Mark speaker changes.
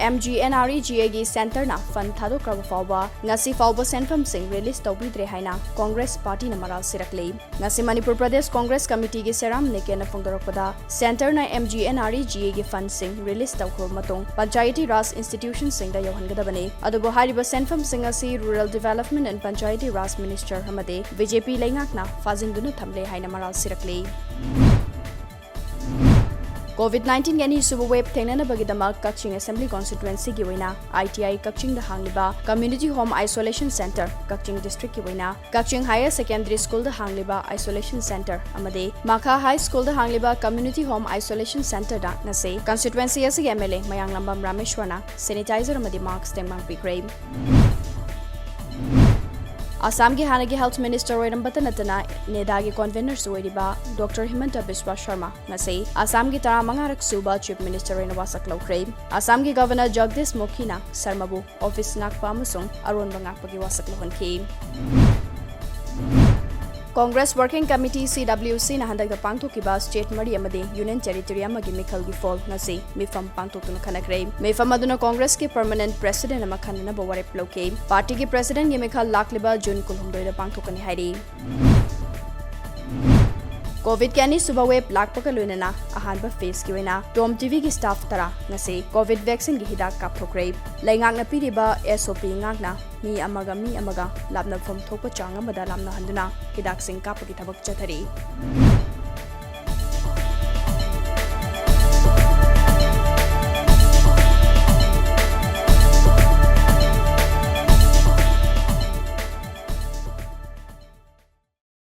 Speaker 1: MGNREGA gi center na fund thadokraba fawba ngasi fawba senfam sing release tawbidre haina Congress party na maral sirakle ngasi Manipur Pradesh Congress committee gi seram neke na phongdorakpada center na MGNREGA gi fund sing release tawkhor matong panchayati raj institution sing da yohangadabane adubo hariba senfam sing asi rural development and panchayati raj minister hamade BJP leingakna fazinduna thamle haina maral sirakle COVID-19 gani suba wave thengnana bagidama Kaching Assembly Constituency gi wina ITI Kaching da hangliba Community Home Isolation Center Kaching District gi wina Kaching Higher Secondary School da hangliba Isolation Center amade Makha High School da hangliba Community Home Isolation Center da nase constituency asi MLA Mayang Lambam Rameshwarna sanitizer amade marks tengmang pikre Assam ki hanagi health minister oirambata natana nedagi convener suiriba Dr. Himanta Biswa Sharma nase Assam ki taramangarak suba chief minister oina wasak lokre Assam ki governor Jagdish Mukhina Sarmabu office ngakpa amasung aron bangakpagi wasak lohonki Congress Working Committee CWC na handak da pangthokiba state mari amade union territory amagi mikhal gi fall nasi mifam pangtokuna khanakre mifam aduna Congress ke permanent president ama khanna baware ploke party ke president ge mikhal lakliba June kulhumdoi da pangthokani hairi COVID kani suba wave lakpaka loinana ahanba face ki wina Tom TV ki staff tara ngasi COVID vaccine gi hidak kapthokre laingak na piriba SOP ngakna mi amaga labna phom thokpa changa mada lamna handuna hidak sing kapagi thabak chathari